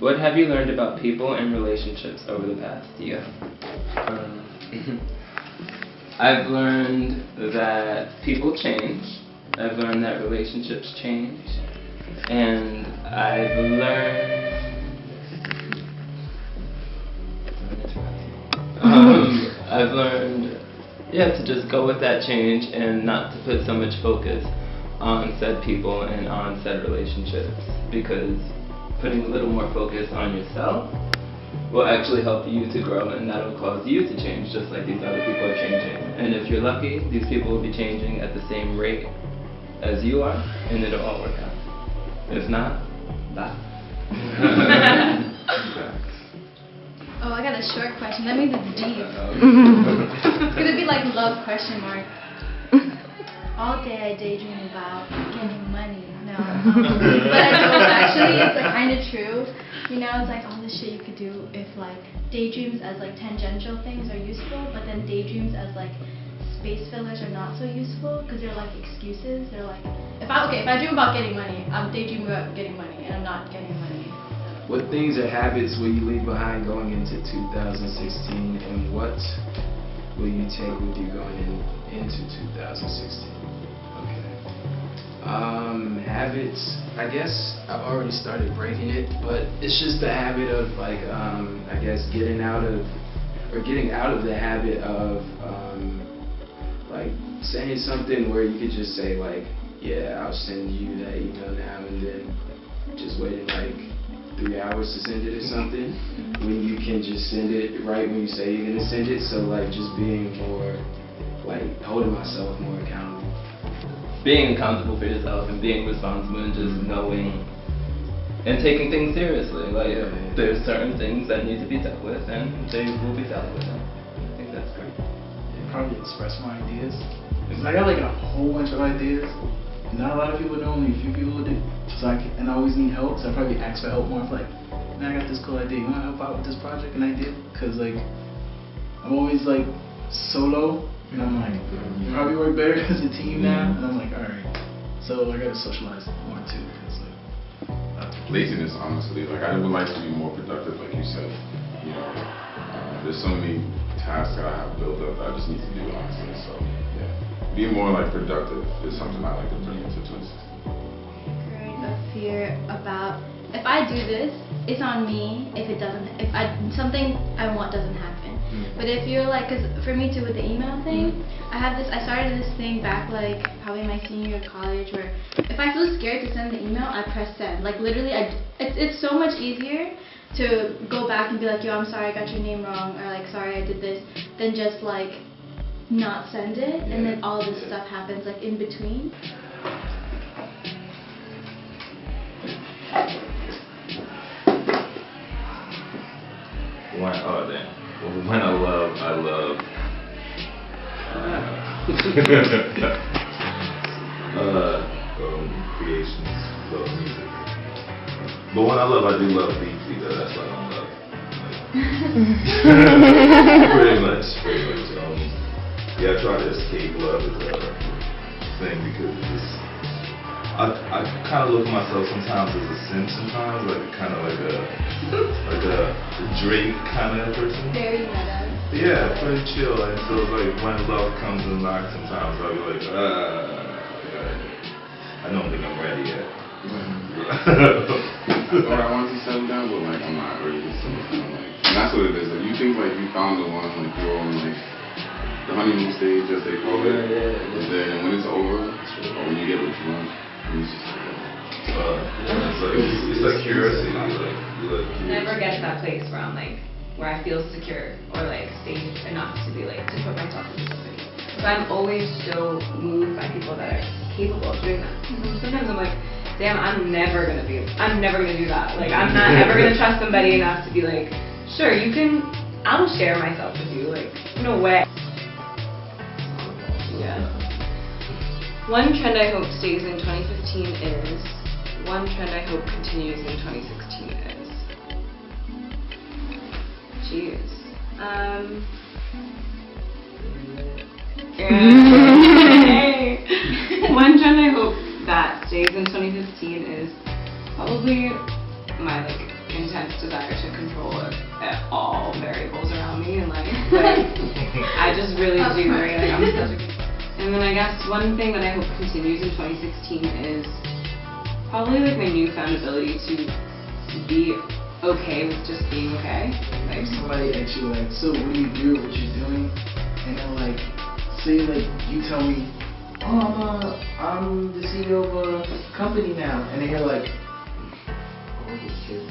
What have you learned about people and relationships over the past year? I've learned that people change. I've learned that relationships change. And I've learned to just go with that change and not to put so much focus on said people and on said relationships, because putting a little more focus on yourself will actually help you to grow, and that will cause you to change just like these other people are changing. And if you're lucky, these people will be changing at the same rate as you are, and it'll all work out. If not, bye. Oh, I got a short question. That means it's deep. It's gonna be like love question mark. All day I daydream about getting money. No, but I know actually it's like kind of true. You know, it's like all the shit you could do if like daydreams as like tangential things are useful, but then daydreams as like space fillers are not so useful because they're like excuses. They're like if I dream about getting money, I'm daydreaming about getting money, and I'm not getting money. What things or habits will you leave behind going into 2016, and what will you take with you going into 2016? Habits, I guess I've already started breaking it, but it's just the habit of like, I guess getting out of the habit of like saying something where you could just say like, yeah, I'll send you that email now, and then just waiting like 3 hours to send it or something, when you can just send it right when you say you're gonna send it. So like just being more like holding myself more accountable. Being accountable for yourself and being responsible and just knowing and taking things seriously. Like there's certain things that need to be dealt with, and they will be dealt with. I think that's great. Probably express my ideas. Because I got like a whole bunch of ideas. Not a lot of people know, only a few people do. And I always need help, so I probably ask for help more. I'm like, man, I got this cool idea. You want to help out with this project? And I did. Because like, I'm always like solo. And I'm like, you probably work better as a team now. And I'm like, alright. So I gotta socialize more too. Cause like, laziness, honestly. Like I would like to be more productive, like you said. You know, there's so many tasks that I have built up that I just need to do, honestly. So yeah, being more like productive is something I like to bring into 2016. A fear about if I do this, it's on me. If something I want doesn't happen. But if you're like, because for me too with the email thing, I started this thing back like probably my senior year of college, where if I feel scared to send the email, I press send. Like literally, it's so much easier to go back and be like, yo, I'm sorry, I got your name wrong, or like, sorry, I did this, than just like not send it, and then all this stuff happens like in between. When I love creations, love music. But when I love, I do love deeply, though. That's what I love. Pretty much. Yeah, I try to escape love as a thing, because it's just, I kind of look at myself sometimes as a simp sometimes, like kind of like a Drake kind of person. Very meta. Yeah, pretty chill. And so it's like when love comes and knocks, sometimes I'll be like, I don't think I'm ready yet. Or I want to settle down, but like I'm not ready to settle down. Like, and that's what it is. Like you think like you found the one, like you're on like the honeymoon stage, as they call it. And then when it's over, or when you get what you want, it's just it's like curiosity. Never get to that place where I'm like, where I feel secure or like safe enough to be like, to put myself into somebody. So I'm always so moved by people that are capable of doing that. Sometimes I'm like, damn, I'm never gonna do that. Like I'm not ever gonna trust somebody enough to be like, sure, I'll share myself with you. Like, no way. Yeah. One trend I hope stays in 2015 is, one trend I hope continues in 2016 is, jeez. One trend I hope that stays in 2015 is probably my like intense intense desire to control all variables around me in life. Like, I just really do. Right? Like, I'm such a. And then I guess one thing that I hope continues in 2016 is probably like my newfound ability to be okay with just being okay. Like, somebody asks you like, so what do you do? What you're doing? And then like, say like you tell me, oh, I'm the CEO of a company now, and then you're like, oh, these kids.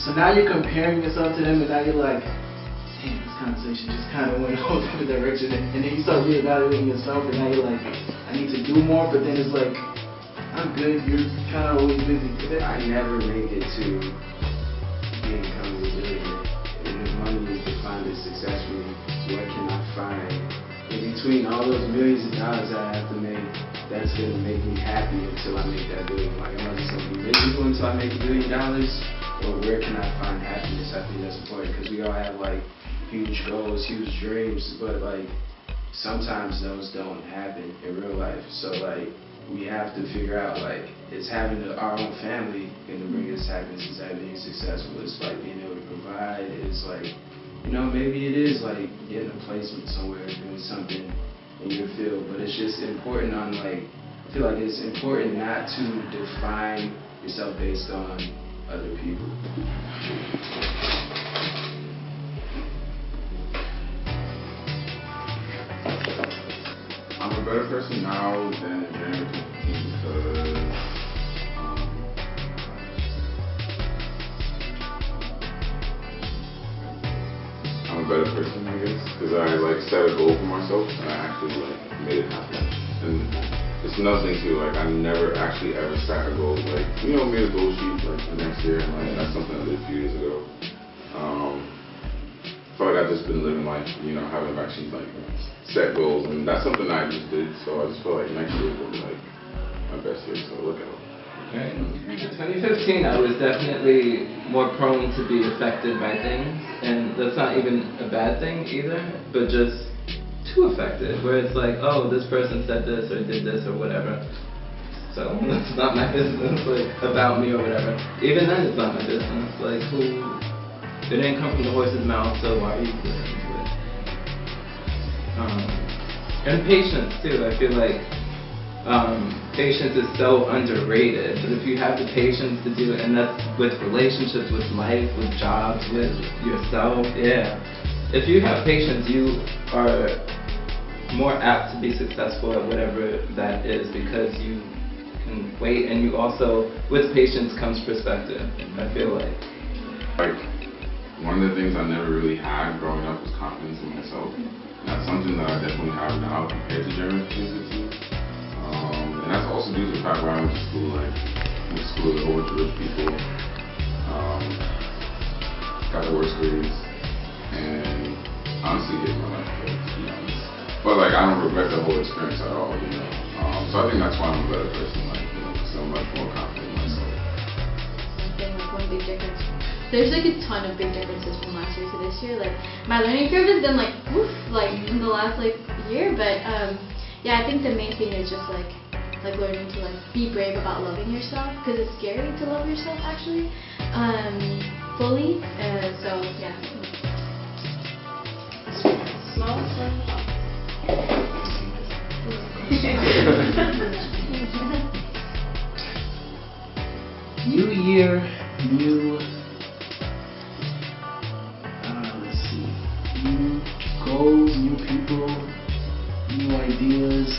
So now you're comparing yourself to them, and now you're like, damn, this conversation just kind of went off in a direction, and then you start reevaluating yourself, and now you're like, I need to do more, but then it's like, I'm good, you're kind of always busy. I never make it to becoming a billionaire. And if money is defined as success for me, what can I find in between all those millions of dollars I have to make that's going to make me happy until I make that billion? Like, am I just going to be miserable until I make $1 billion? Or where can I find happiness? I think that's important because we all have like huge goals, huge dreams, but like sometimes those don't happen in real life. So like we have to figure out like it's having our own family going to bring us happiness. Is that being successful? It's like being able to provide. It's like, you know, maybe it is like getting a placement somewhere, doing something in your field. But it's just important on like, I feel like it's important not to define yourself based on other people. I'm a better person now than in January 2015 because I'm a better person, I guess, because I like set a goal for myself and I actually like made it happen. And it's nothing to like I never actually ever set a goal like, you know, made a goal sheet like for next year, and like that's something I did a few years ago. I feel like I've just been living life, you know, haven't actually like set goals, and that's something I just did. So I just feel like next year is gonna be like my best year. So look out. Right. In 2015, I was definitely more prone to be affected by things, and that's not even a bad thing either, but just too affected, where it's like, oh, this person said this or did this or whatever, so it's not my business, like, about me or whatever. Even then, it's not my business. Like, who? It didn't come from the horse's mouth, so why are you listening to it? And patience too. I feel like patience is so underrated. But if you have the patience to do it, and that's with relationships, with life, with jobs, with yourself, yeah. If you have patience, you are more apt to be successful at whatever that is because you can wait, and you also, with patience comes perspective. I feel like. One of the things I never really had growing up was confidence in myself. And that's something that I definitely have now compared to January 2015. And that's also due to the fact where I went to school. Like, I went to school with a whole bunch of rich people. Got the worst grades. And honestly hated my life, to be honest. But like, I don't regret the whole experience at all, you know. So I think that's why I'm a better person, like, you know, because I'm much more confident in myself. I think like one big difference. There's like a ton of big differences from last year to this year. Like my learning curve has been like woof, like in the last like year. But yeah, I think the main thing is just like learning to like be brave about loving yourself, because it's scary to love yourself actually fully. So yeah. small. New year, new. Let's see. New goals, new people, new ideas,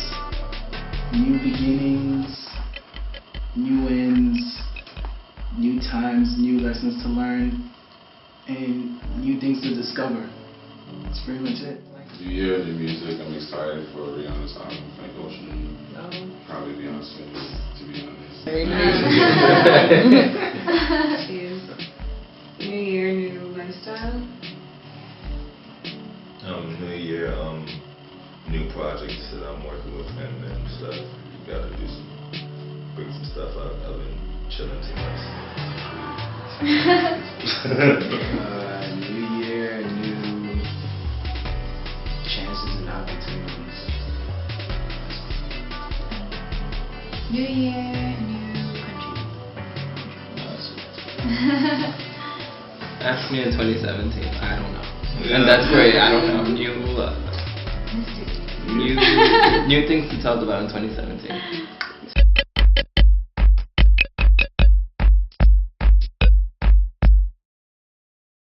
new beginnings, new ends, new times, new lessons to learn, and new things to discover. That's pretty much it. New year, new music. I'm excited for Rihanna's album, Frank Ocean. Probably Beyonce, to be honest. Very New year, new lifestyle. New year, new projects that I'm working with and stuff. Gotta bring some stuff up. I've been chilling too much. New year, new chances and opportunities. New year, new country. Ask me in 2017. I don't know. And that's great. I don't know. New things to talk about in 2017.